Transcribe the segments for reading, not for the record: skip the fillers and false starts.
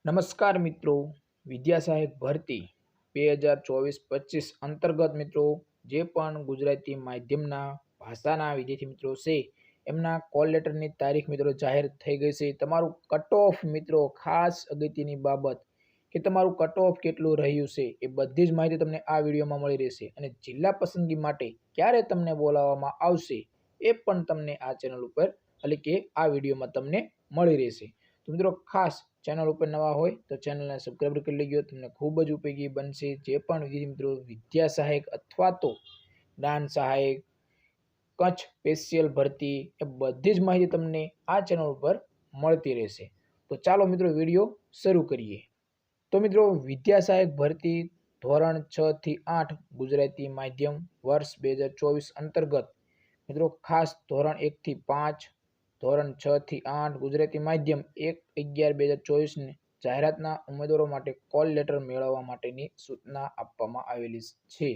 નમસ્કાર મિત્રો, વિદ્યા સહાયક ભરતી 2024-25 અંતર્ગત મિત્રો જે પણ ગુજરાતી માધ્યમના ભાષાના વિદ્યાર્થી મિત્રો છે એમના કોલ લેટરની તારીખ મિત્રો જાહેર થઈ ગઈ છે। તમારું કટ ઓફ મિત્રો ખાસ અગત્યની બાબત કે તમારું કટ ઓફ કેટલું રહ્યું છે એ બધી જ માહિતી તમને આ વિડીયોમાં મળી રહેશે અને જિલ્લા પસંદગી માટે ક્યારે તમને બોલાવવામાં આવશે એ પણ તમને આ ચેનલ ઉપર એટલે કે આ વિડીયોમાં તમને મળી રહેશે। તો મિત્રો ખાસ चैनल पर नवा हो तो चैनल ने सब्सक्राइब कर लीजिए, तमने खूब ज उपयोगी बनशे। जे पण विद्यार्थी मित्रों विद्या सहायक अथवा तो ज्ञान सहायक कच्छ स्पेशियल भर्ती ए बधी ज माहिती तमने आ चैनल पर मळती रहेशे। तो चालो मित्रों वीडियो शुरू करिए। तो मित्रों विद्या सहायक भर्ती धोरण 6 થી 8 गुजराती माध्यम वर्ष 2024 अंतर्गत मित्रों खास धोरण 1 થી 5 ધોરણ 6 થી 8 ગુજરાતી માધ્યમ 1/11/2024 ને જાહેરાતના ઉમેદવારો માટે કોલ લેટર મેળવવા માટેની સૂચના આપવામાં આવેલી છે।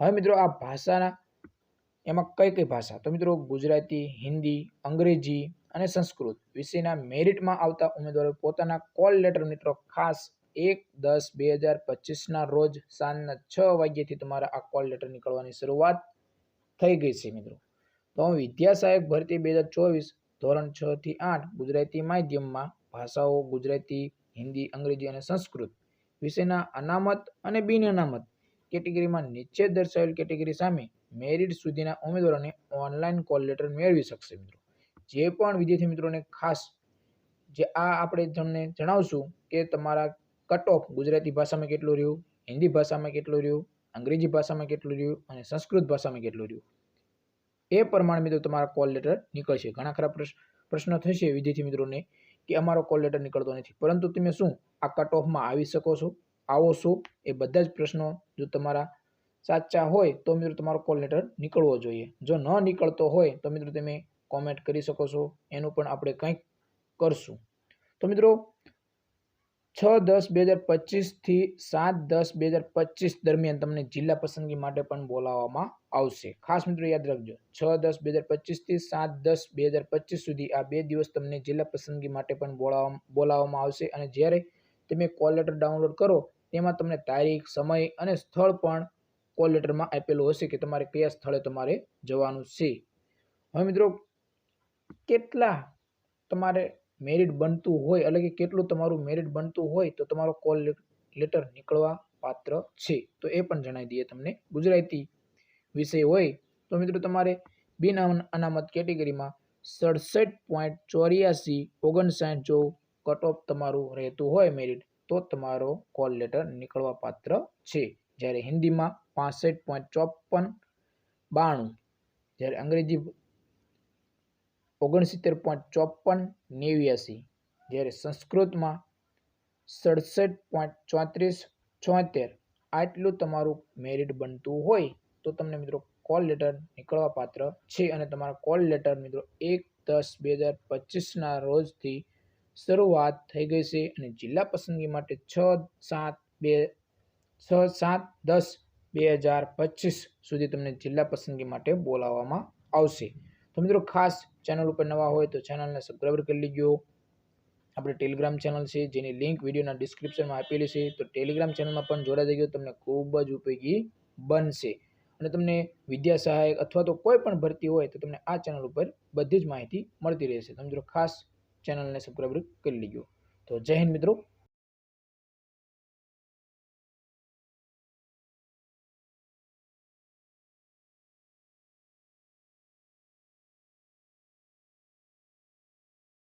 હવે મિત્રો આ ભાષાના એમાં કઈ ભાષા તો મિત્રો ગુજરાતી, હિન્દી, અંગ્રેજી અને સંસ્કૃત વિષયના મેરિટમાં આવતા ઉમેદવારો પોતાના કોલ લેટર મિત્રો ખાસ 1/10/2025 ના રોજ સાંજના 6 વાગ્યાથી તમારા આ કોલ લેટર નીકળવાની શરૂઆત થઈ ગઈ છે મિત્રો। तो विद्या सहायक भर्ती 2024 धोरण 6 થી 8 गुजराती माध्यम में भाषाओं गुजराती, हिंदी, अंग्रेजी और संस्कृत विषयना अनामत और बिन अनामत केटेगरी में नीचे दर्शावेल केटेगरी सामे मेरिट सुधीना उम्मीदवारों ने ऑनलाइन कॉल लेटर मेळवी शकशे। मित्रों जे पण विद्यार्थी मित्रों ने खास जे आ आपणे तमने जणावशुं के तमारा कट ऑफ गुजराती भाषा में केटलुं रह्युं, हिंदी भाषा में केटलुं रह्युं, अंग्रेजी भाषा में केटलुं रह्युं अने संस्कृत भाषा में केटलुं रह्युं ए प्रमाण मित्रों तमारा कॉल लेटर निकळशे। घणा खरा प्रश्न थशे विद्यार्थी मित्रों ने कि अमारो कॉल लेटर निकळतो नथी, परंतु तमे शुं आ कट ऑफ में आवी शको छो, आवो छो? ए बधा ज प्रश्नो जो तमारा साचा होय तो मित्रों तमारो कॉल लेटर निकळवो जोईए। जो न निकळतो होय तो मित्रों तमे कॉमेंट करी शको छो, एनुं पण आपणे कंईक करशुं। तो मित्रों 6/10/2025 થી 7/10/2025 दरमियान तमने जिल्ला पसंदगी माटे पण बोलाववामां आवशे। खास मित्रों याद राखजो 6/10/2025 થી 7/10/2025 सुधी आ 2 दिवस तमने जिल्ला पसंदगी माटे पण बोलाववामां आवशे अने ज्यारे तमे कॉल लेटर डाउनलॉड करो तेमां तमने तारीख, समय अने स्थळ पण कॉल लेटर में आपेलुं हशे कि तमारे कया स्थळे तमारे जवानुं छे। हवे मित्रों केटला तमारे मेरिट बनतुं होय એટલે કે કેટલું તમારું મેરિટ બનતું હોય તો તમારો કોલ લેટર નીકળવા પાત્ર છે તો એ પણ જણાવી દઈએ તમને। ગુજરાતી વિષય હોય તો મિત્રો તમારે બિન અનામત કેટેગરીમાં 67.84 59 જો કટ ઓફ તમારું રહેતું હોય મેરિટ તો તમારો કોલ લેટર નીકળવા પાત્ર છે। જ્યારે હિન્દીમાં 65.54 92 જ્યારે અંગ્રેજી 69.54 89 જ્યારે સંસ્કૃતમાં 67.34 76 આટલું તમારું મેરિટ બનતું હોય તો તમને મિત્રો કોલ લેટર નીકળવા પાત્ર છે અને તમારો કોલ લેટર મિત્રો 1/10/2025 ના રોજથી શરૂઆત થઈ ગઈ છે અને જિલ્લા પસંદગી માટે 6/7/10/2025 સુધી તમને જિલ્લા પસંદગી માટે બોલાવવામાં આવશે। तो मित्रों खास चैनल पर नवा हो तो चैनल ने सब्सक्राइब कर लीजिए। अपने टेलिग्राम चैनल से जेनी लिंक वीडियो डिस्क्रिप्शन में आपेली है तो टेलिग्राम चैनल में पण जोड़ा देजो, तमने खूब ज उपयोगी बनशे અને તમને વિદ્યા સહાયક અથવા તો કોઈ પણ ભરતી હોય તો તમને આ ચેનલ ઉપર બધી જ માહિતી મળતી રહેશે। તમે મિત્રો ખાસ ચેનલને સબસ્ક્રાઇબ કરી લીજો। તો જય હિન્દ મિત્રો।